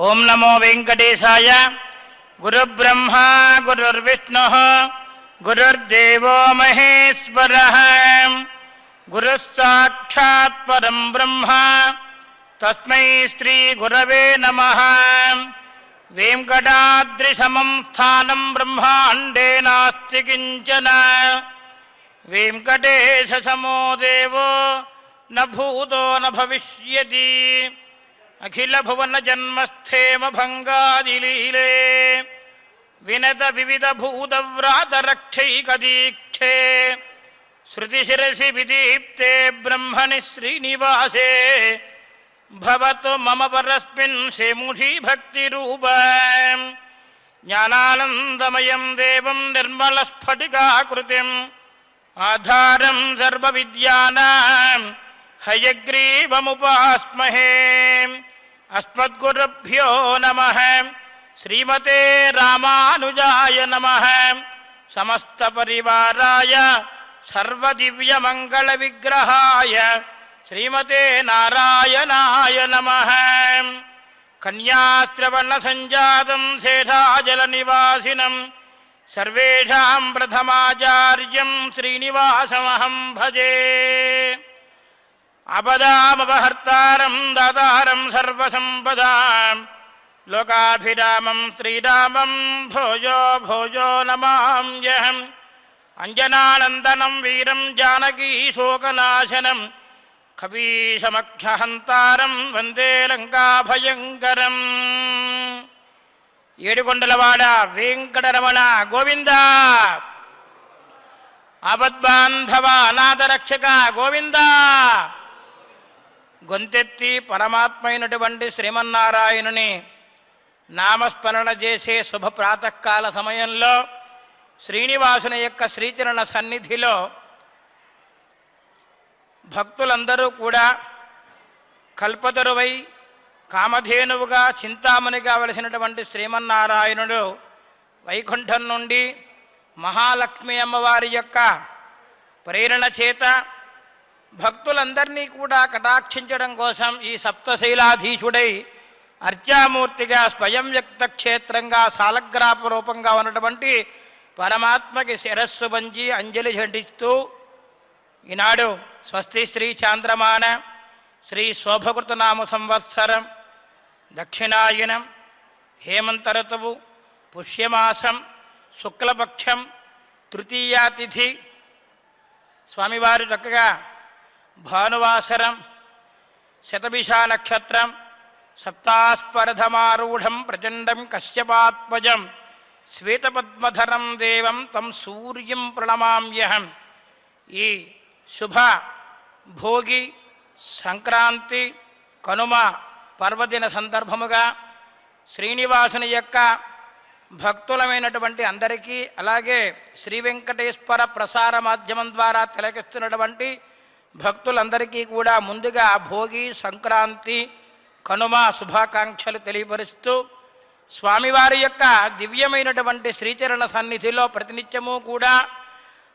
ఓం నమో వెంకటేశాయ. గురుబ్రహ్మా గురుర్విష్ణుః గురుర్దేవో మహేశ్వరః. గురుస్సాక్షాత్ పరం బ్రహ్మ తస్మై శ్రీ గురవే నమః. వెంకటాద్రిసమం స్థానం బ్రహ్మాండే నాస్తి కించన. వెంకటేశ సమో దేవో న భూతో న భవిష్యతి. అఖిల భువన జన్మస్థేమ భంగాదిలీలే వినత వివిధ భూతవ్రాత రక్షైకదీక్షే. శృతిశిరసి విదీప్తే బ్రహ్మణి శ్రీనివాసే భవతు మమ పరస్మిన్ శేముషీ భక్తిరూపం. జ్ఞానానందమయం దేవం నిర్మలస్ఫటికాకృతిం ఆధారం సర్వవిద్యానాం హయగ్రీవముపాస్మహే. అస్మద్గురుభ్యో నమః. శ్రీమతే రామానుజాయ నమః. సమస్త పరివారాయ సర్వదివ్యమంగళ విగ్రహాయ శ్రీమతే నారాయణాయ నమః. కన్యాశ్రవణ సంజాతం శేషాచల నివాసినం సర్వేషాం ప్రథమాచార్యం శ్రీనివాసమహం భజే. అపదామపహర్తారం దాతారం సర్వసంపదాం లోకాభిరామం శ్రీరామం భోజో భోజో నమామ్యహం. అంజనానందనం వీరం జానకీ శోకనాశనం కపీశమక్షహంతారం వందే లంకాభయంకరం. ఏడుకొండలవాడ వెంకటరమణ గోవింద. ఆపద్బాంధవ అనాథరక్షక గోవింద. గొంతెత్తి పరమాత్మైనటువంటి శ్రీమన్నారాయణుని నామస్మరణ చేసే శుభ ప్రాతకాల సమయంలో శ్రీనివాసుని యొక్క శ్రీచరణ సన్నిధిలో భక్తులందరూ కూడా కల్పతరువై కామధేనువుగా చింతామణి కావలసినటువంటి శ్రీమన్నారాయణుడు వైకుంఠం నుండి మహాలక్ష్మి అమ్మవారి యొక్క ప్రేరణ చేత భక్తులందరినీ కూడా కటాక్షించడం కోసం ఈ సప్తశైలాధీశుడై అర్చామూర్తిగా స్వయం వ్యక్త క్షేత్రంగా సాలగ్రాప రూపంగా ఉన్నటువంటి పరమాత్మకి శిరస్సు వంచి అంజలి ఝండిస్తూ ఈనాడు స్వస్తి శ్రీ చాంద్రమాన శ్రీ శోభకృతనామ సంవత్సరం దక్షిణాయనం హేమంత ఋతువు పుష్యమాసం శుక్లపక్షం తృతీయాతిథి స్వామివారి చక్కగా భానువాసరం శతభిషా నక్షత్రం సప్తాస్పర్ధమారూఢం ప్రచండం కశ్యపాత్మజం శ్వేతపద్మధరం దేవం తం సూర్యం ప్రణమామ్యహం. ఈ శుభ భోగి సంక్రాంతి కనుమ పర్వదిన సందర్భముగా శ్రీనివాసుని యొక్క భక్తులమైనటువంటి అందరికీ అలాగే శ్రీ వెంకటేశ్వర ప్రసార మాధ్యమం ద్వారా తిలకిస్తున్నటువంటి భక్తులందరికీ కూడా ముందుగా భోగి సంక్రాంతి కనుమ శుభాకాంక్షలు తెలియపరుస్తూ స్వామివారి యొక్క దివ్యమైనటువంటి శ్రీచరణ సన్నిధిలో ప్రతినిత్యము కూడా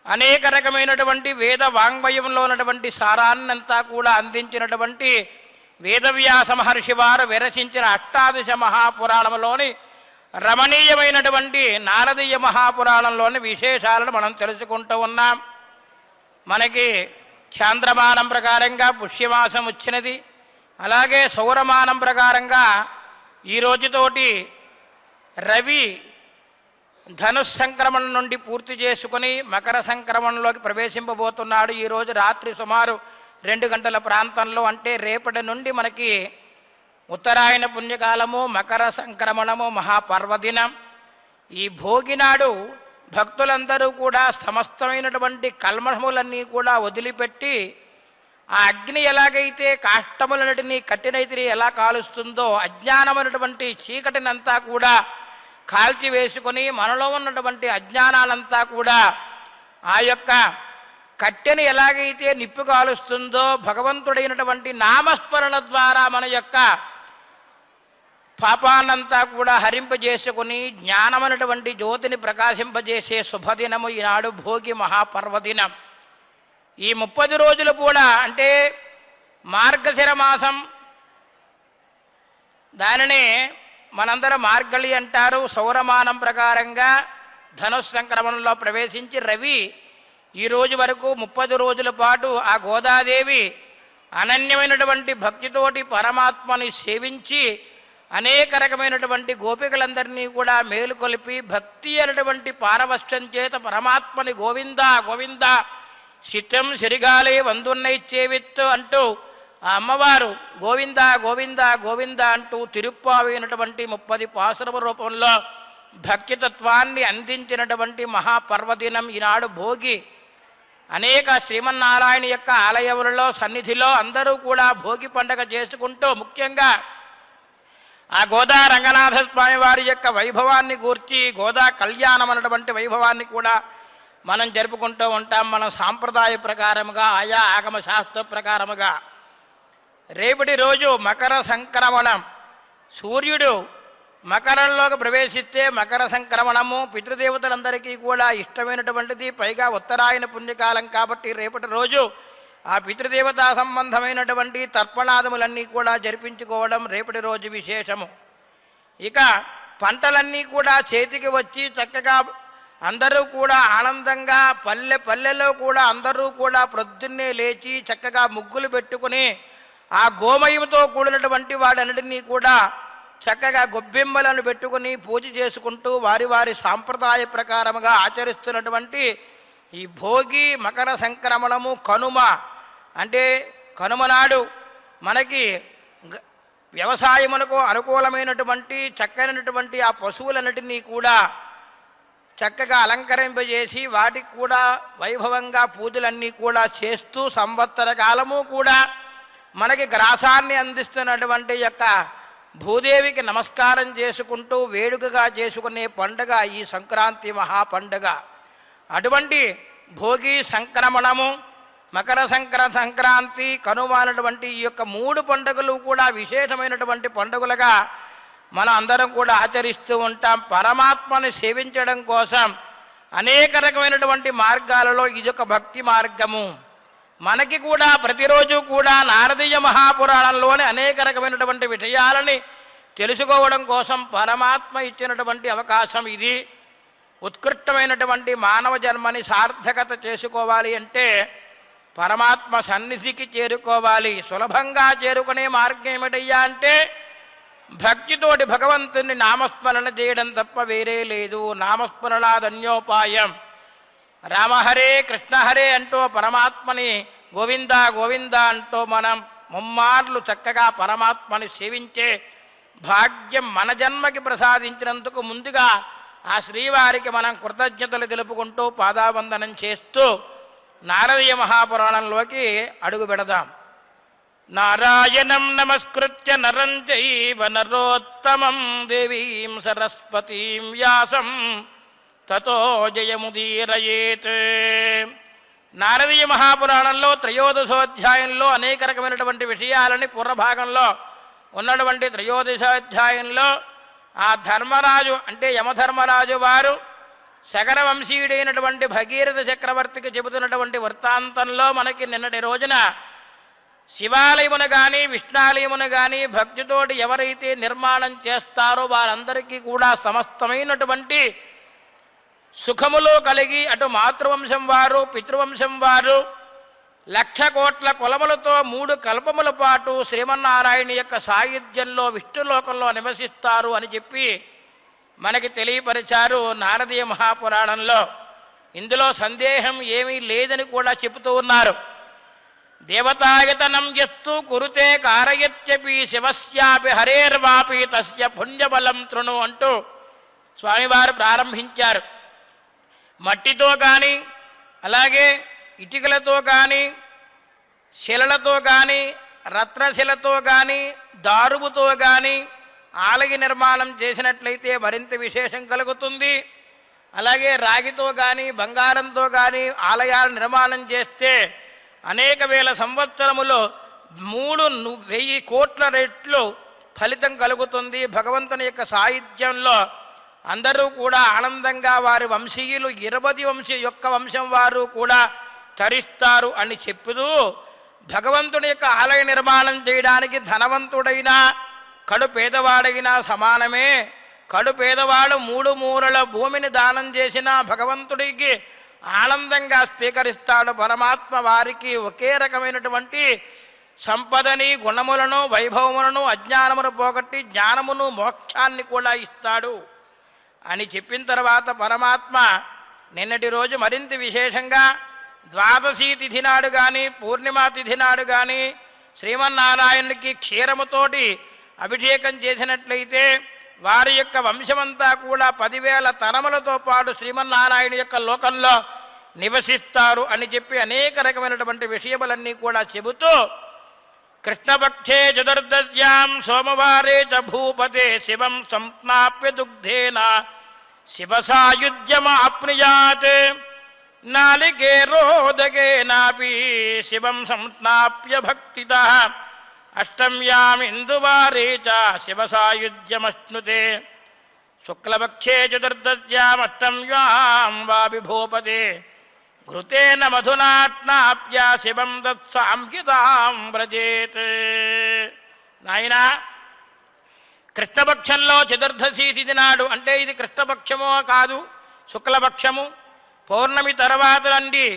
అనేక రకమైనటువంటి వేద వాంగ్మయంలో ఉన్నటువంటి సారాన్నంతా కూడా అందించినటువంటి వేదవ్యాస మహర్షి వారు విరచించిన అష్టాదశ మహాపురాణంలోని రమణీయమైనటువంటి నారదీయ మహాపురాణంలోని విశేషాలను మనం తెలుసుకుంటూ ఉన్నాం. మనకి చాంద్రమానం ప్రకారంగా పుష్యమాసం వచ్చినది. అలాగే సౌరమానం ప్రకారంగా ఈ రోజుతోటి రవి ధనుస్సంక్రమణ నుండి పూర్తి చేసుకుని మకర సంక్రమణలోకి ప్రవేశింపబోతున్నాడు. ఈరోజు రాత్రి సుమారు 2 గంటల ప్రాంతంలో, అంటే రేపటి నుండి మనకి ఉత్తరాయణ పుణ్యకాలము మకర సంక్రమణము మహాపర్వదినం. ఈ భోగినాడు భక్తులందరూ కూడా సమస్తమైనటువంటి కల్మషములన్నీ కూడా వదిలిపెట్టి ఆ అగ్ని ఎలాగైతే కాష్టములన్నిటినీ కట్టినైతిని ఎలా కాలుస్తుందో అజ్ఞానమైనటువంటి చీకటినంతా కూడా కాల్చివేసుకొని మనలో ఉన్నటువంటి అజ్ఞానాలంతా కూడా ఆ యొక్క కట్టెని ఎలాగైతే నిప్పు కాలుస్తుందో భగవంతుడైనటువంటి నామస్మరణ ద్వారా మన యొక్క పాపాన్నంతా కూడా హరింపజేసుకుని జ్ఞానమైనటువంటి జ్యోతిని ప్రకాశింపజేసే శుభదినము ఈనాడు భోగి మహాపర్వదినం. ఈ 30 రోజులు కూడా అంటే మార్గశిర మాసం దానిని మనందరం మార్గళి అంటారు. సౌరమానం ప్రకారంగా ధనుస్ సంక్రమణంలో ప్రవేశించి రవి ఈ రోజు వరకు 30 రోజుల పాటు ఆ గోదాదేవి అనన్యమైనటువంటి భక్తితోటి పరమాత్మని సేవించి అనేక రకమైనటువంటి గోపికలందరినీ కూడా మేలుకొలిపి భక్తి అనేటువంటి పారవశ్యం చేత పరమాత్మని గోవింద గోవింద సిత్యం సిరిగాలే వందున్నైచ్చేవిత్తు అంటూ ఆ అమ్మవారు గోవింద గోవింద గోవింద అంటూ తిరుప్పావైనటువంటి 30 పాసురమ రూపంలో భక్తితత్వాన్ని అందించినటువంటి మహాపర్వదినం ఈనాడు భోగి. అనేక శ్రీమన్నారాయణ యొక్క ఆలయములలో సన్నిధిలో అందరూ కూడా భోగి పండగ చేసుకుంటూ ముఖ్యంగా ఆ గోదా రంగనాథ స్వామి వారి యొక్క వైభవాన్ని గూర్చి గోదా కళ్యాణం అన్నటువంటి వైభవాన్ని కూడా మనం జరుపుకుంటూ ఉంటాం. మన సాంప్రదాయ ప్రకారముగా ఆయా ఆగమ శాస్త్ర ప్రకారముగా రేపటి రోజు మకర సంక్రమణం. సూర్యుడు మకరంలోకి ప్రవేశిస్తే మకర సంక్రమణము పితృదేవతలందరికీ కూడా ఇష్టమైనటువంటిది. పైగా ఉత్తరాయణ పుణ్యకాలం కాబట్టి రేపటి రోజు ఆ పితృదేవతా సంబంధమైనటువంటి తర్పణాదములన్నీ కూడా జరిపించుకోవడం రేపటి రోజు విశేషము. ఇక పంటలన్నీ కూడా చేతికి వచ్చి చక్కగా అందరూ కూడా ఆనందంగా పల్లెల్లో కూడా అందరూ కూడా ప్రొద్దున్నే లేచి చక్కగా ముగ్గులు పెట్టుకుని ఆ గోమయంతో కూడినటువంటి వాడన్నిటినీ కూడా చక్కగా గొబ్బెమ్మలను పెట్టుకుని పూజ చేసుకుంటూ వారి వారి సాంప్రదాయ ప్రకారముగా ఆచరిస్తున్నటువంటి ఈ భోగి మకర సంక్రమణము కనుమ అంటే కనుమనాడు మనకి వ్యవసాయమునకు అనుకూలమైనటువంటి చక్కనటువంటి ఆ పశువులన్నిటినీ కూడా చక్కగా అలంకరింపజేసి వాటికి కూడా వైభవంగా పూజలన్నీ కూడా చేస్తూ సంవత్సర కాలము కూడా మనకి గ్రాసాన్ని అందిస్తున్నటువంటి యొక్క భూదేవికి నమస్కారం చేసుకుంటూ వేడుకగా చేసుకునే పండుగ ఈ సంక్రాంతి మహాపండుగ. అటువంటి భోగి సంక్రమణము మకర సంక్రాంతి కనుమ అనేటువంటి ఈ యొక్క 3 పండుగలు కూడా విశేషమైనటువంటి పండుగలుగా మనం అందరం కూడా ఆచరిస్తూ ఉంటాం. పరమాత్మని సేవించడం కోసం అనేక రకమైనటువంటి మార్గాలలో ఇదొక భక్తి మార్గము. మనకి కూడా ప్రతిరోజు కూడా నారదీయ మహాపురాణంలోని అనేక రకమైనటువంటి విషయాలని తెలుసుకోవడం కోసం పరమాత్మ ఇచ్చినటువంటి అవకాశం ఇది. ఉత్కృష్టమైనటువంటి మానవ జన్మని సార్థకత చేసుకోవాలి అంటే పరమాత్మ సన్నిధికి చేరుకోవాలి. సులభంగా చేరుకునే మార్గం ఏమిటయ్యా అంటే భక్తితోటి భగవంతుని నామస్మరణ చేయడం తప్ప వేరే లేదు. నామస్మరణాదన్యోపాయం. రామహరే కృష్ణహరే అంటూ పరమాత్మని గోవింద గోవింద అంటూ మనం ముమ్మార్లు చక్కగా పరమాత్మని సేవించే భాగ్యం మన జన్మకి ప్రసాదించినందుకు ముందుగా ఆ శ్రీవారికి మనం కృతజ్ఞతలు తెలుపుకుంటూ పాదావందనం చేస్తూ నారదీయ మహాపురాణంలోకి అడుగు పెడదాం. నారాయణం నమస్కృత్య నరం చైవ నరోత్తమం దేవీం సరస్వతీం వ్యాసం తతో జయముదీరయేత్. నారదీయ మహాపురాణంలో 13వ అనేక రకమైనటువంటి విషయాలని పూర్వభాగంలో ఉన్నటువంటి 13వ ఆ ధర్మరాజు అంటే యమధర్మరాజు వారు శకర వంశీయుడైనటువంటి భగీరథ చక్రవర్తికి చెబుతున్నటువంటి వృత్తాంతంలో మనకి నిన్నటి రోజున శివాలయమును కానీ విష్ణాలయమును కానీ భక్తితోటి ఎవరైతే నిర్మాణం చేస్తారో వారందరికీ కూడా సమస్తమైనటువంటి సుఖములో కలిగి అటు మాతృవంశం వారు పితృవంశం వారు 1,00,000 కోట్ల కులములతో 3 కల్పముల పాటు శ్రీమన్నారాయణ యొక్క సాయుధ్యంలో విష్ణులోకంలో నివసిస్తారు అని చెప్పి మనకి తెలియపరిచారు నారదీయ మహాపురాణంలో. ఇందులో సందేహం ఏమీ లేదని కూడా చెబుతూ ఉన్నారు. దేవతాయతనం ఎత్తు కురుతే కారయత్యపి శివస్యాపి హరేర్వాపి తస్య పుణ్యబలం తృణు అంటూ స్వామివారు ప్రారంభించారు. మట్టితో కానీ అలాగే ఇటుకలతో కానీ శిలలతో కానీ రత్నశిలతో కానీ దారువుతో కానీ ఆలయ నిర్మాణం చేసినట్లయితే మరింత విశేషం కలుగుతుంది. అలాగే రాగితో కానీ బంగారంతో కానీ ఆలయాలు నిర్మాణం చేస్తే అనేక వేల సంవత్సరములో 3,000 కోట్ల రెట్లు ఫలితం కలుగుతుంది. భగవంతుని యొక్క సాహిత్యంలో అందరూ కూడా ఆనందంగా వారి వంశీయులు 20 వంశం వారు కూడా తరిస్తారు అని చెప్పుతూ భగవంతుని యొక్క ఆలయ నిర్మాణం చేయడానికి ధనవంతుడైనా కడు పేదవాడైనా సమానమే. కడు పేదవాడు 3 మూరల భూమిని దానం చేసినా భగవంతుడికి ఆనందంగా స్వీకరిస్తాడు పరమాత్మ. వారికి ఒకే రకమైనటువంటి సంపదని, గుణములను, వైభవములను, అజ్ఞానమును పోగొట్టి జ్ఞానమును, మోక్షాన్ని కూడా ఇస్తాడు అని చెప్పిన తర్వాత పరమాత్మ నిన్నటి రోజు మరింత విశేషంగా ద్వాదశి తిథి నాడు కానీ, పూర్ణిమా తిథి నాడు కానీ శ్రీమన్నారాయణునికి క్షీరముతోటి అభిషేకం చేసినట్లయితే వారి యొక్క వంశమంతా కూడా 10,000 తరములతో పాటు శ్రీమన్నారాయణ యొక్క లోకంలో నివసిస్తారు అని చెప్పి అనేక రకమైనటువంటి విషయములన్నీ కూడా చెబుతూ కృష్ణపక్షే చతుర్దశ్యాం సోమవారే చ భూపతే శివం సంస్నాప్య దుగ్ధేన శివసాయుజ్యమాప్నుయాత్ నాలికేరోదకేనాపి శివం సంస్నాప్య భక్తితః అష్టమ్యాం ఇందువారే చ శివసాయుజ్యమశ్నుతే శుక్లపక్షే చతుర్దశ్యాం అష్టమ్యాం వాపి భూపతే ఘృతేన మధునాత్నాప్య శివం దత్సాంకితాం వ్రజేత్. నాయనా, కృష్ణపక్షంలో చతుర్దశి తిథి నాడు, అంటే ఇది కృష్ణపక్షమో కాదు, శుక్లపక్షము, పౌర్ణమి తర్వాత నుండి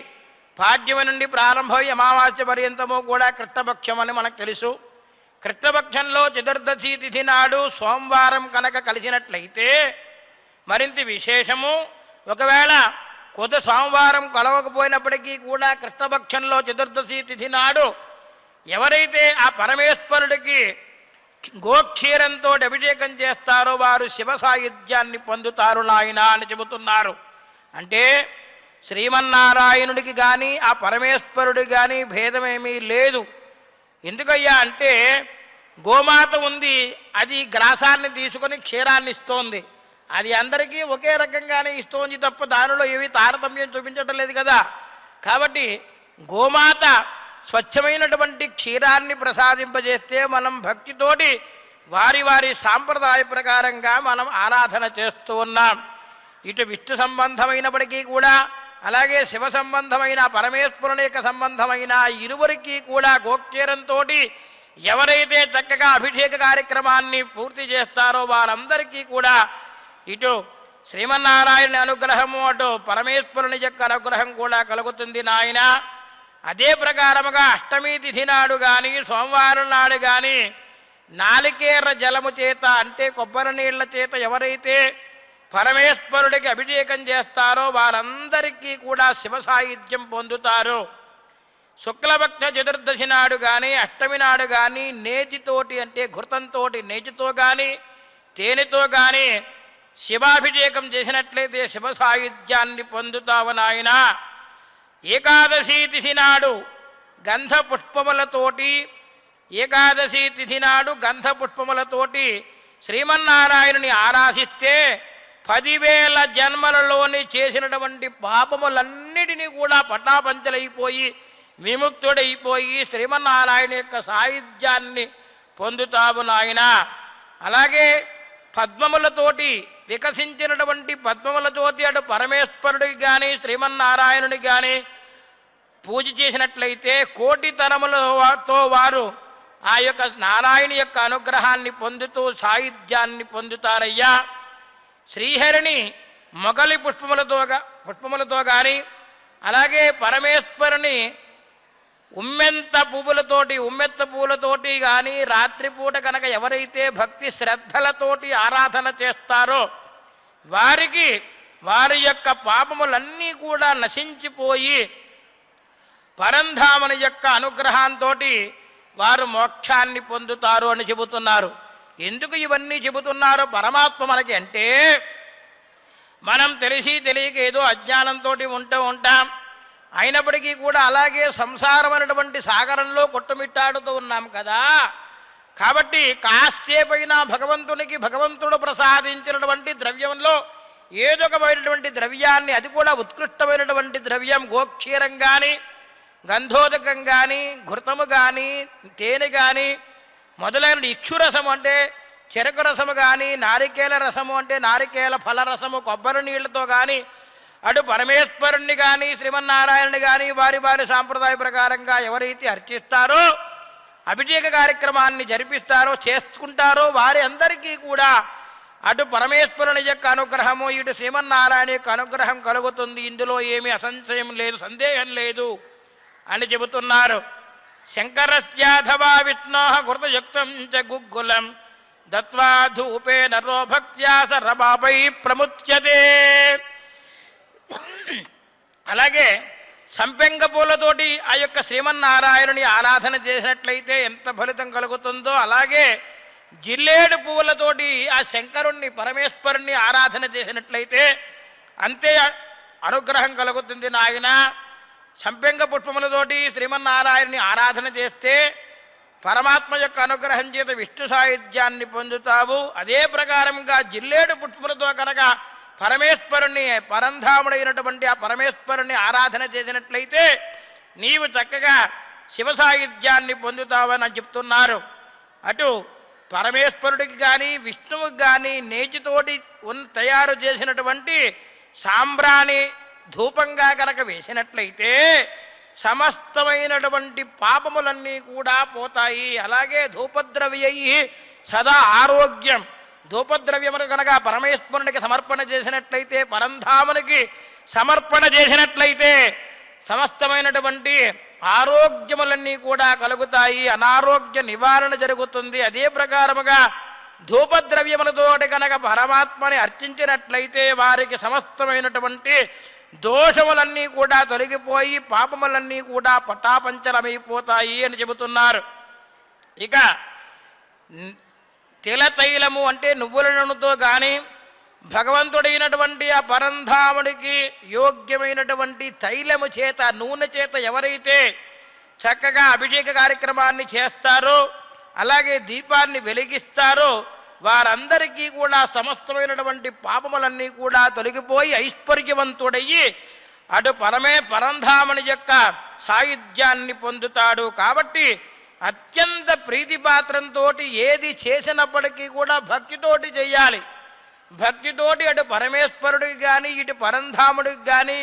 పాడ్యమి నుండి ప్రారంభమై అమావాస్య పర్యంతము కూడా కృష్ణపక్షం అని మనకు తెలుసు. కృష్ణపక్షంలో చతుర్దశి తిథి నాడు సోమవారం కనుక కలిసినట్లయితే మరింత విశేషము. ఒకవేళ కొత్త సోమవారం కలవకపోయినప్పటికీ కూడా కృష్ణపక్షంలో చతుర్దశి తిథి నాడు ఎవరైతే ఆ పరమేశ్వరుడికి గోక్షీరంతో అభిషేకం చేస్తారో వారు శివ సాయుధ్యాన్ని పొందుతారు నాయన అని చెబుతున్నారు. అంటే శ్రీమన్నారాయణుడికి కానీ ఆ పరమేశ్వరుడికి కానీ భేదమేమీ లేదు. ఎందుకయ్యా అంటే గోమాత ఉంది, అది గ్రాసాన్ని తీసుకొని క్షీరాన్ని ఇస్తోంది. అది అందరికీ ఒకే రకంగానే ఇస్తోంది తప్ప దానిలో ఏవి తారతమ్యం చూపించటం లేదు కదా. కాబట్టి గోమాత స్వచ్ఛమైనటువంటి క్షీరాన్ని ప్రసాదింపజేస్తే మనం భక్తితోటి వారి వారి సాంప్రదాయ ప్రకారంగా మనం ఆరాధన చేస్తూ ఉన్నాం. ఇటు విష్ణు సంబంధమైనప్పటికీ కూడా, అలాగే శివ సంబంధమైన పరమేశ్వరుని యొక్క సంబంధమైన ఇరువురికి కూడా గోక్షీరంతో ఎవరైతే చక్కగా అభిషేక కార్యక్రమాన్ని పూర్తి చేస్తారో వారందరికీ కూడా ఇటు శ్రీమన్నారాయణ అనుగ్రహము, అటు పరమేశ్వరుని యొక్క అనుగ్రహం కూడా కలుగుతుంది నాయన. అదే ప్రకారముగా అష్టమి తిథి నాడు కానీ, సోమవారం నాడు కానీ నాలికేర జలము చేత, అంటే కొబ్బరి నీళ్ల చేత ఎవరైతే పరమేశ్వరుడికి అభిషేకం చేస్తారో వారందరికీ కూడా శివ సాయుధ్యం పొందుతారు. శుక్లపక్ష చతుర్దశి నాడు కానీ, అష్టమి నాడు కానీ నేతితోటి, అంటే ఘృతంతో, నేతితో కానీ తేనెతో కానీ శివాభిషేకం చేసినట్లయితే శివ సాయుధ్యాన్ని పొందుతావు నాయన. ఏకాదశి తిథి నాడు గంధ పుష్పములతోటి, ఏకాదశి తిథి నాడు గంధ పుష్పములతోటి శ్రీమన్నారాయణుని ఆరాధిస్తే 10,000 జన్మలలోని చేసినటువంటి పాపములన్నిటినీ కూడా పటాపంచలైపోయి విముక్తుడైపోయి శ్రీమన్నారాయణ యొక్క సాయుధ్యాన్ని పొందుతావు నాయన. అలాగే పద్మములతోటి వికసించినటువంటి పద్మములతోటి అటు పరమేశ్వరుడికి కానీ శ్రీమన్నారాయణుడికి కానీ పూజ చేసినట్లయితే 1,000,000 తరములతో వారు ఆ యొక్క నారాయణ యొక్క అనుగ్రహాన్ని పొందుతూ సాయుధ్యాన్ని పొందుతారయ్యా. శ్రీహరిని మొగలి పుష్పములతో కానీ, అలాగే పరమేశ్వరుని ఉమ్మెత్త పువ్వులతోటి కానీ రాత్రిపూట కనుక ఎవరైతే భక్తి శ్రద్ధలతోటి ఆరాధన చేస్తారో వారికి వారి యొక్క పాపములన్నీ కూడా నశించిపోయి పరంధామని యొక్క అనుగ్రహంతో వారు మోక్షాన్ని పొందుతారు అని చెబుతున్నారు. ఎందుకు ఇవన్నీ చెబుతున్నారో పరమాత్మ మనకి అంటే, మనం తెలిసి తెలియక ఏదో అజ్ఞానంతో ఉంటాం. అయినప్పటికీ కూడా అలాగే సంసారం అనేటువంటి సాగరంలో కొట్టుమిట్టాడుతూ ఉన్నాం కదా. కాబట్టి కాసేపైనా భగవంతుడు ప్రసాదించినటువంటి ద్రవ్యంలో ఏదో ఒకమైనటువంటి ద్రవ్యాన్ని, అది కూడా ఉత్కృష్టమైనటువంటి ద్రవ్యం, గోక్షీరం కానీ, గంధోదకం కానీ, ఘృతము కానీ, తేనె కానీ మొదలైన ఇక్షురసము అంటే చెరకు రసము కానీ, నారికేల రసము అంటే నారికేల ఫలరసము, కొబ్బరి నీళ్లతో కానీ అటు పరమేశ్వరుణ్ణి కానీ శ్రీమన్నారాయణుని కానీ వారి వారి సాంప్రదాయ ప్రకారంగా ఎవరైతే అర్చిస్తారో అభిషేక కార్యక్రమాన్ని జరిపిస్తారో చేసుకుంటారో వారి అందరికీ కూడా అటు పరమేశ్వరుని యొక్క అనుగ్రహము ఇటు శ్రీమన్నారాయణ యొక్క అనుగ్రహం కలుగుతుంది. ఇందులో ఏమీ అసంశయం లేదు, సందేహం లేదు అని చెబుతున్నారు. శంకరస్యాధవా విష్ణోః కృతయుక్తం చ గుగ్గులం దత్వా ధూపే నరో భక్త్యా సర్వపాపై ప్రముచ్యతే. అలాగే సంపెంగ పూలతోటి ఆ యొక్క శ్రీమన్నారాయణుని ఆరాధన చేసినట్లయితే ఎంత ఫలితం కలుగుతుందో, అలాగే జిల్లేడు పువ్వులతోటి ఆ శంకరుణ్ణి పరమేశ్వరుణ్ణి ఆరాధన చేసినట్లయితే అంతే అనుగ్రహం కలుగుతుంది నాయన. సంపెంగ పుష్పములతోటి శ్రీమన్నారాయణుని ఆరాధన చేస్తే పరమాత్మ యొక్క అనుగ్రహం చేత విష్ణు సాయుధ్యాన్ని పొందుతావు. అదే ప్రకారంగా జిల్లేడు పుష్పములతో కనుక పరమేశ్వరుణ్ణి పరంధాముడైనటువంటి ఆ పరమేశ్వరుణ్ణి ఆరాధన చేసినట్లయితే నీవు చక్కగా శివ సాయుధ్యాన్ని పొందుతావని చెప్తున్నారు. అటు పరమేశ్వరుడికి కానీ విష్ణువుకి కానీ నేతితోటి తయారు చేసినటువంటి సాంబ్రాణి ధూపంగా కనుక వేసినట్లయితే సమస్తమైనటువంటి పాపములన్నీ కూడా పోతాయి. అలాగే ధూపద్రవ్యై సదా ఆరోగ్యం, ధూపద్రవ్యమును కనుక పరమేశ్వరునికి సమర్పణ చేసినట్లయితే, పరంధామునికి సమర్పణ చేసినట్లయితే సమస్తమైనటువంటి ఆరోగ్యములన్నీ కూడా కలుగుతాయి, అనారోగ్య నివారణ జరుగుతుంది. అదే ప్రకారముగా ధూపద్రవ్యములతోటి కనుక పరమాత్మని అర్చించినట్లయితే వారికి సమస్తమైనటువంటి దోషములన్నీ కూడా తొలగిపోయి పాపములన్నీ కూడా పటాపంచలమైపోతాయి అని చెబుతున్నారు. ఇక తిలతైలము అంటే నువ్వుల నూనెతో కానీ భగవంతుడైనటువంటి ఆ పరంధాముడికి యోగ్యమైనటువంటి తైలము చేత నూనె చేత ఎవరైతే చక్కగా అభిషేక కార్యక్రమాన్ని చేస్తారో అలాగే దీపాన్ని వెలిగిస్తారో వారందరికీ కూడా సమస్తమైనటువంటి పాపములన్నీ కూడా తొలగిపోయి ఐశ్వర్యవంతుడయ్యి అటు పరంధాముని యొక్క సాయుధ్యాన్ని పొందుతాడు. కాబట్టి అత్యంత ప్రీతిపాత్రంతో ఏది చేసినప్పటికీ కూడా భక్తితోటి చేయాలి. భక్తితోటి అటు పరమేశ్వరుడికి కానీ ఇటు పరంధాముడికి కానీ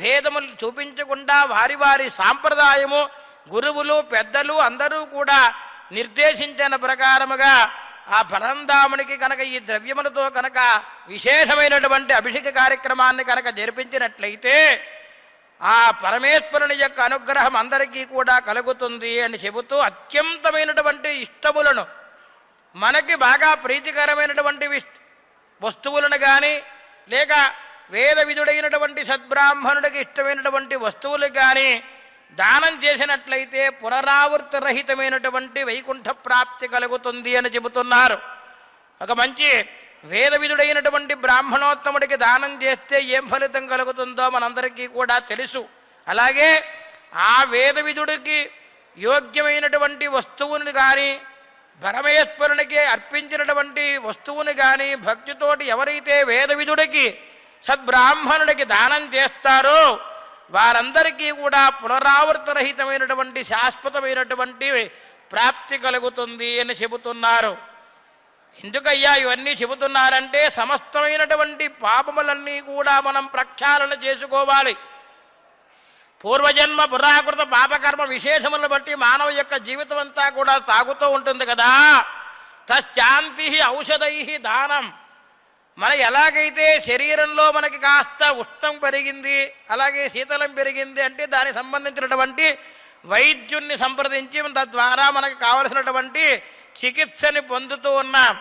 భేదములు చూపించకుండా వారి వారి సాంప్రదాయము గురువులు పెద్దలు అందరూ కూడా నిర్దేశించిన ప్రకారముగా ఆ పరంధామునికి కనుక ఈ ద్రవ్యములతో కనుక విశేషమైనటువంటి అభిషేక కార్యక్రమాన్ని కనుక జరిపించినట్లయితే ఆ పరమేశ్వరుని యొక్క అనుగ్రహం అందరికీ కూడా కలుగుతుంది అని చెబుతూ అత్యంతమైనటువంటి ఇష్టములను మనకి బాగా ప్రీతికరమైనటువంటి వస్తువులను కానీ లేక వేద విధుడైనటువంటి సద్బ్రాహ్మణుడికి ఇష్టమైనటువంటి వస్తువులు కానీ దానం చేసినట్లయితే పునరావృత రహితమైనటువంటి వైకుంఠ ప్రాప్తి కలుగుతుంది అని చెబుతున్నారు. ఒక మంచి వేద విధుడైనటువంటి బ్రాహ్మణోత్తముడికి దానం చేస్తే ఏం ఫలితం కలుగుతుందో మనందరికీ కూడా తెలుసు. అలాగే ఆ వేద విధుడికి యోగ్యమైనటువంటి వస్తువుని కానీ పరమేశ్వరునికి అర్పించినటువంటి వస్తువుని కానీ భక్తితోటి ఎవరైతే వేద విధుడికి సద్బ్రాహ్మణుడికి దానం చేస్తారో వారందరికీ కూడా పునరావృతరహితమైనటువంటి శాశ్వతమైనటువంటి ప్రాప్తి కలుగుతుంది అని చెబుతున్నారు. ఎందుకయ్యా ఇవన్నీ చెబుతున్నారంటే సమస్తమైనటువంటి పాపములన్నీ కూడా మనం ప్రక్షాళన చేసుకోవాలి. పూర్వజన్మ పురాకృత పాపకర్మ విశేషములను బట్టి మానవ యొక్క జీవితం అంతా కూడా సాగుతూ ఉంటుంది కదా. తశ్శాంతి ఔషధై దానం. మన ఎలాగైతే శరీరంలో మనకి కాస్త ఉష్ణం పెరిగింది అలాగే శీతలం పెరిగింది అంటే దానికి సంబంధించినటువంటి వైద్యుణ్ణి సంప్రదించి తద్వారా మనకు కావలసినటువంటి చికిత్సని పొందుతూ ఉన్నాం.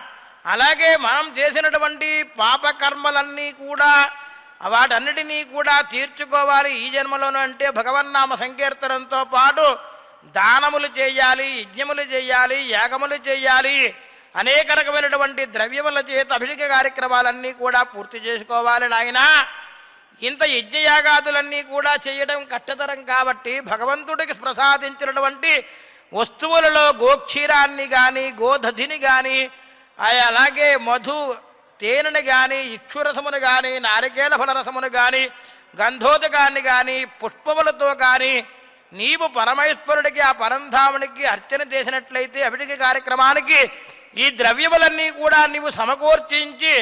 అలాగే మనం చేసినటువంటి పాపకర్మలన్నీ కూడా వాటన్నిటినీ కూడా తీర్చుకోవాలి ఈ జన్మలోనూ. అంటే భగవన్నామ సంకీర్తనంతో పాటు దానములు చేయాలి, యజ్ఞములు చేయాలి, యాగములు చేయాలి, అనేక రకమైనటువంటి ద్రవ్యముల చేత అభిషేక కార్యక్రమాలన్నీ కూడా పూర్తి చేసుకోవాలి నాయన. ఇంత యజ్ఞయాగాదులన్నీ కూడా చేయడం కష్టతరం కాబట్టి భగవంతుడికి ప్రసాదించినటువంటి వస్తువులలో గోక్షీరాన్ని కానీ గోదధిని కానీ అలాగే మధు తేనెను కానీ ఇక్షురసమును కానీ నారికేల ఫలరసమును కానీ గంధోదకాన్ని కానీ పుష్పములతో కానీ నీవు పరమేశ్వరుడికి ఆ పరంధామునికి అర్చన చేసినట్లయితే అభిషేక కార్యక్రమానికి ఈ ద్రవ్యములన్నీ కూడా నీవు సమకూర్చించి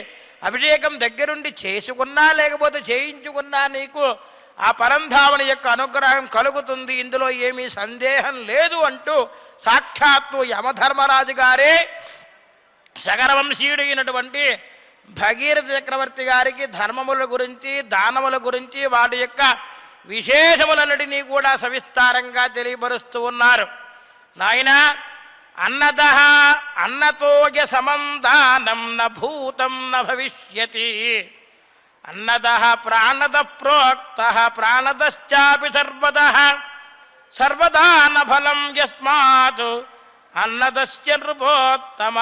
అభిషేకం దగ్గరుండి చేసుకున్నా లేకపోతే చేయించుకున్నా నీకు ఆ పరంధాముని యొక్క అనుగ్రహం కలుగుతుంది, ఇందులో ఏమీ సందేహం లేదు అంటూ సాక్షాత్తు యమధర్మరాజు గారే సగరవంశీయుడు అయినటువంటి భగీరథ చక్రవర్తి గారికి ధర్మముల గురించి, దానముల గురించి, వాటి యొక్క విశేషములన్నిటినీ కూడా సవిస్తారంగా తెలియపరుస్తూ ఉన్నారు. నాయన, అన్నదః అన్నతోయ సమం దానం న భూతం న భవిష్యతి. అన్నదః ప్రాణద ప్రోక్తః ప్రాణదశ్చాపి సర్వదః సర్వదాన ఫలం యస్మాత్ అన్నదస్య నృపోత్తమ.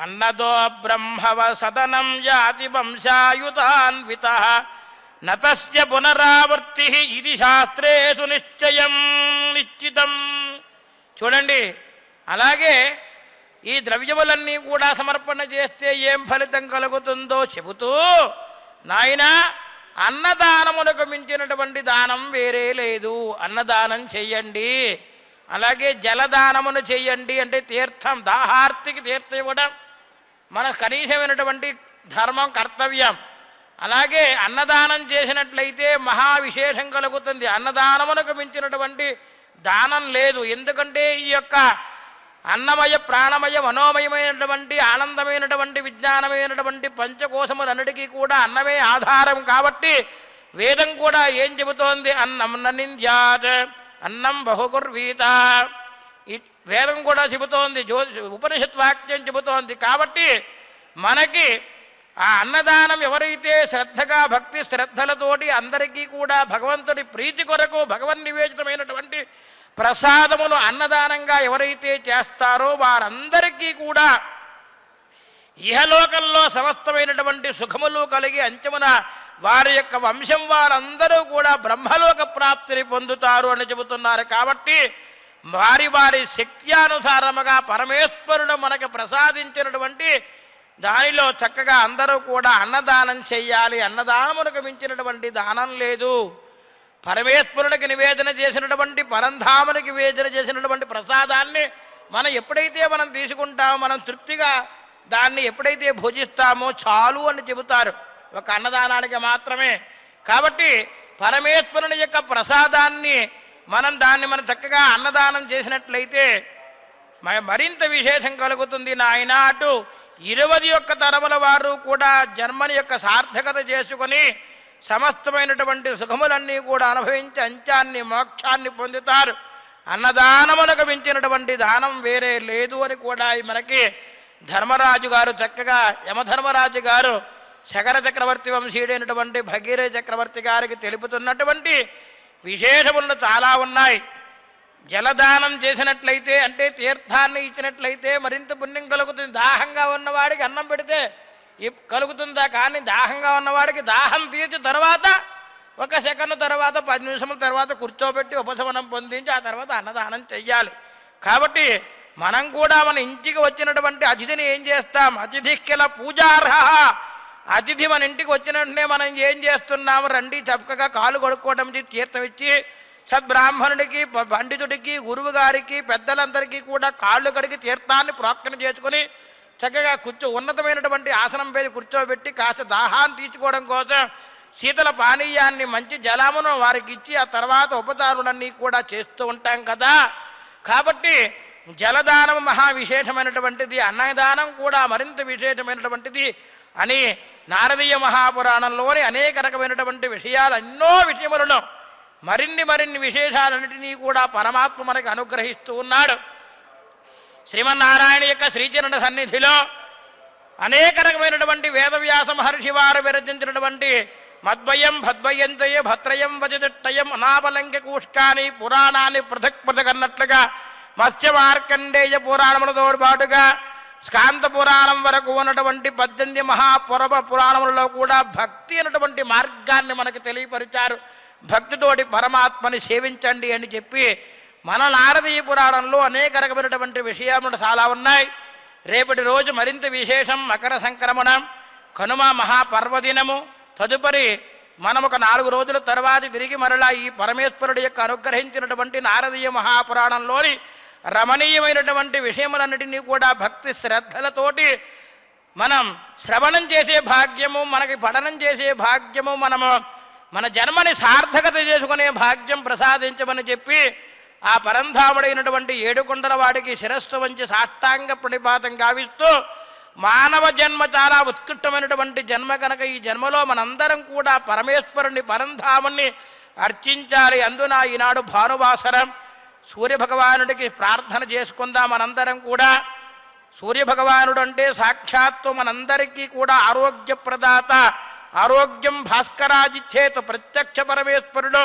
అన్నదో బ్రహ్మవ సదనం యాతి వంశాయుతాన్వితః నతస్య పునరావృత్తి ఇది శాస్త్రేషు నిశ్చయం నిశ్చితం. చూడండి, అలాగే ఈ ద్రవ్యములన్నీ కూడా సమర్పణ చేస్తే ఏం ఫలితం కలుగుతుందో చెబుతూ, నాయన అన్నదానములకు మించినటువంటి దానం వేరే లేదు, అన్నదానం చెయ్యండి. అలాగే జలదానమును చెయ్యండి, అంటే తీర్థం, దాహార్తికి తీర్థం ఇవ్వడం మన కనీసమైనటువంటి ధర్మం, కర్తవ్యం. అలాగే అన్నదానం చేసినట్లయితే మహా విశేషం కలుగుతుంది. అన్నదానమునకు మించినటువంటి దానం లేదు. ఎందుకంటే ఈ యొక్క అన్నమయ, ప్రాణమయ, మనోమయమైనటువంటి ఆనందమైనటువంటి విజ్ఞానమైనటువంటి పంచకోశములన్నిటికీ కూడా అన్నమే ఆధారం. కాబట్టి వేదం కూడా ఏం చెబుతోంది? అన్నం ననింద్యాత్, అన్నం బహుకుర్వీత. వేదం కూడా చెబుతోంది, ఉపనిషత్ వాక్యం చెబుతోంది. కాబట్టి మనకి ఆ అన్నదానం ఎవరైతే శ్రద్ధగా, భక్తి శ్రద్ధలతోటి అందరికీ కూడా భగవంతుడి ప్రీతి కొరకు భగవన్ నివేదితమైనటువంటి ప్రసాదమును అన్నదానంగా ఎవరైతే చేస్తారో వారందరికీ కూడా ఇహలోకంలో సమస్తమైనటువంటి సుఖములు కలిగి అంత్యమున వారి యొక్క వంశం వారందరూ కూడా బ్రహ్మలోక ప్రాప్తిని పొందుతారు అని చెబుతున్నారు. కాబట్టి వారి వారి శక్త్యానుసారముగా పరమేశ్వరుడు మనకు ప్రసాదించినటువంటి దానిలో చక్కగా అందరూ కూడా అన్నదానం చెయ్యాలి. అన్నదానమునకు మించినటువంటి దానం లేదు. పరమేశ్వరుడికి నివేదన చేసినటువంటి, పరంధామునికి నివేదన చేసినటువంటి ప్రసాదాన్ని మనం ఎప్పుడైతే మనం తీసుకుంటామో, మనం తృప్తిగా దాన్ని ఎప్పుడైతే భుజిస్తామో చాలు అని చెబుతారు, ఒక అన్నదానానికి మాత్రమే. కాబట్టి పరమేశ్వరుని యొక్క ప్రసాదాన్ని మనం చక్కగా అన్నదానం చేసినట్లయితే మరింత విశేషం కలుగుతుంది. నాయన, అటు 21 తరముల వారు కూడా జన్మని యొక్క సార్థకత చేసుకొని సమస్తమైనటువంటి సుఖములన్నీ కూడా అనుభవించి అంత్యాన్ని, మోక్షాన్ని పొందుతారు. అన్నదానమునకు మించినటువంటి దానం వేరే లేదు అని కూడా మనకి ధర్మరాజు గారు చక్కగా, యమధర్మరాజు గారు శకర చక్రవర్తి వంశీయుడైనటువంటి భగీరథ చక్రవర్తి గారికి తెలుపుతున్నటువంటి విశేషములు చాలా ఉన్నాయి. జలదానం చేసినట్లయితే, అంటే తీర్థాన్ని ఇచ్చినట్లయితే మరింత పుణ్యం కలుగుతుంది. దాహంగా ఉన్నవాడికి అన్నం పెడితే కలుగుతుందా? కానీ దాహంగా ఉన్నవాడికి దాహం తీర్చి తర్వాత 1 సెకండ్ తర్వాత 10 నిమిషముల తర్వాత కూర్చోబెట్టి ఉపశమనం పొందించి ఆ తర్వాత అన్నదానం చెయ్యాలి. కాబట్టి మనం కూడా మన ఇంటికి వచ్చినటువంటి అతిథిని ఏం చేస్తాం? అతిథికిల పూజార్హ. అతిథి మన ఇంటికి వచ్చినట్టునే మనం ఏం చేస్తున్నాము? రండి, చక్కగా కాలు కొడుక్కోవడం, తీర్థం ఇచ్చి సద్బ్రాహ్మణుడికి, పండితుడికి, గురువు గారికి, పెద్దలందరికీ కూడా కాళ్ళు కడిగి తీర్థాన్ని ప్రోక్షణ చేసుకుని చక్కగా ఉన్నతమైనటువంటి ఆసనం పై కూర్చోబెట్టి కాస్త దాహాన్ని తీర్చుకోవడం కోసం శీతల పానీయాన్ని, మంచి జలమును వారికి ఇచ్చి ఆ తర్వాత ఉపచారులన్నీ కూడా చేస్తూ ఉంటాం కదా. కాబట్టి జలదానం మహా విశేషమైనటువంటిది, అన్నదానం కూడా మరింత విశేషమైనటువంటిది అని నారదీయ మహాపురాణంలోని అనేక రకమైనటువంటి విషయాలు, ఎన్నో విషయములను మరిన్ని విశేషాలన్నిటినీ కూడా పరమాత్మ మనకు అనుగ్రహిస్తూ ఉన్నాడు. శ్రీమన్నారాయణ యొక్క శ్రీచరణ సన్నిధిలో అనేక రకమైనటువంటి వేదవ్యాస మహర్షి వారు విరచించినటువంటి మద్వయం భద్వయంతయ భద్రయం వజతిట్టయం అనాపలంక కూష్కాని పురాణాన్ని పృథక్ అన్నట్లుగా మత్స్య మార్కండేయ పురాణములతో పాటుగా స్కాంత పురాణం వరకు ఉన్నటువంటి 18 పురాణములలో కూడా భక్తి అనేటువంటి మార్గాన్ని మనకు తెలియపరిచారు. భక్తితోటి పరమాత్మని సేవించండి అని చెప్పి మన నారదీయ పురాణంలో అనేక రకమైనటువంటి విషయాలు చాలా ఉన్నాయి. రేపటి రోజు మరింత విశేషం మకర సంక్రమణం, కనుమ మహాపర్వదినము. తదుపరి మనం ఒక 4 రోజుల తర్వాత తిరిగి మరలా ఈ పరమేశ్వరుడి యొక్క అనుగ్రహించినటువంటి నారదీయ మహాపురాణంలోని రమణీయమైనటువంటి విషయములన్నిటినీ కూడా భక్తి శ్రద్ధలతోటి మనం శ్రవణం చేసే భాగ్యము, మనకి పఠనం చేసే భాగ్యము మనము మన జన్మని సార్థకత చేసుకునే భాగ్యం ప్రసాదించమని చెప్పి ఆ పరంధాముడైనటువంటి ఏడుకొండల వాడికి శిరస్సు వంచి సాష్టాంగ ప్రణిపాతం గావిస్తూ, మానవ జన్మ చాలా ఉత్కృష్టమైనటువంటి జన్మ కనుక ఈ జన్మలో మనందరం కూడా పరమేశ్వరుని పరంధాముని అర్చించాలి. అందున ఈనాడు భానువాసరం సూర్యభగవానుడికి ప్రార్థన చేసుకుందాం మనందరం కూడా. సూర్యభగవానుడు అంటే సాక్షాత్తు మనందరికీ కూడా ఆరోగ్యప్రదాత. ఆరోగ్యం భాస్కరాజిచ్చేతు, ప్రత్యక్ష పరమేశ్వరుడు,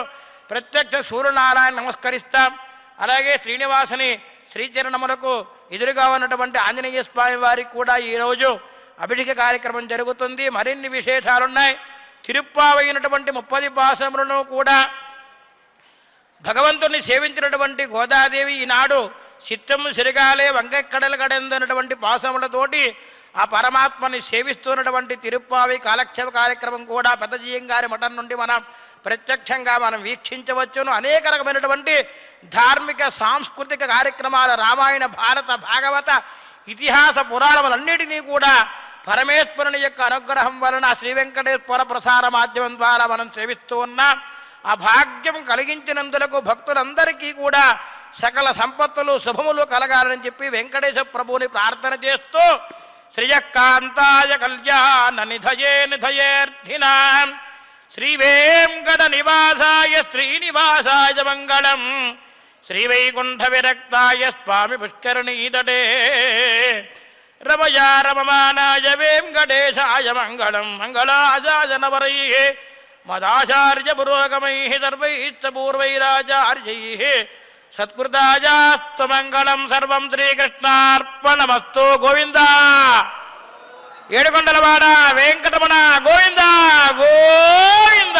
ప్రత్యక్ష సూర్యనారాయణ నమస్కరిస్తాం. అలాగే శ్రీనివాసుని శ్రీచరణములకు ఎదురుగా ఉన్నటువంటి ఆంజనేయ స్వామి వారికి కూడా ఈరోజు అభిషేక కార్యక్రమం జరుగుతుంది. మరిన్ని విశేషాలున్నాయి. తిరుప్పావైనటువంటి 30 పాశములను కూడా భగవంతుని సేవించినటువంటి గోదాదేవి ఈనాడు చిత్తము సిరిగాలే వంకెక్కడలు కడెందన్నటువంటి పాశములతోటి ఆ పరమాత్మని సేవిస్తున్నటువంటి తిరుప్పావి కాలక్షేప కార్యక్రమం కూడా పెద్దజీయం గారి మఠం నుండి మనం ప్రత్యక్షంగా మనం వీక్షించవచ్చును. అనేక రకమైనటువంటి ధార్మిక సాంస్కృతిక కార్యక్రమాలు, రామాయణ భారత భాగవత ఇతిహాస పురాణములన్నిటినీ కూడా పరమేశ్వరుని యొక్క అనుగ్రహం వలన శ్రీ వెంకటేశ్వర ప్రసార మాధ్యమం ద్వారా మనం సేవిస్తూ ఉన్నాం. ఆ భాగ్యం కలిగించినందులకు భక్తులందరికీ కూడా సకల సంపత్తులు శుభములు కలగాలని చెప్పి వెంకటేశ్వర ప్రభువుని ప్రార్థన చేస్తూ, శ్రియకాంతాయ కళ్యాణ నిధయే నిధయేర్థినాం శ్రీవేంకట నివాసాయ శ్రీనివాసాయ మంగళం, శ్రీవైకుంఠ విరక్తాయ స్వామి పుష్కరణీతటే రమయా రమమానాయ వెంకటేశాయ మంగళం. మంగళాశాసనవరైః మదాచార్య పురోగమైః సర్వైశ్చ పూర్వైరాచార్యైః సత్కృతాయాస్తు మంగళం. సర్వం శ్రీకృష్ణార్పణమస్తు. గోవింద ఏడుకొండలవాడ వెంకటరమణ గోవింద గోవింద.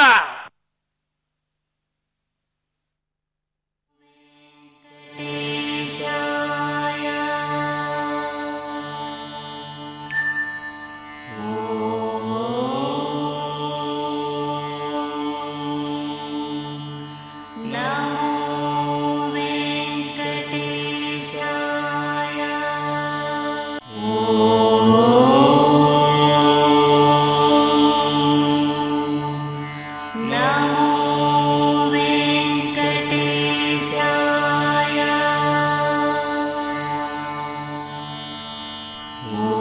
Oh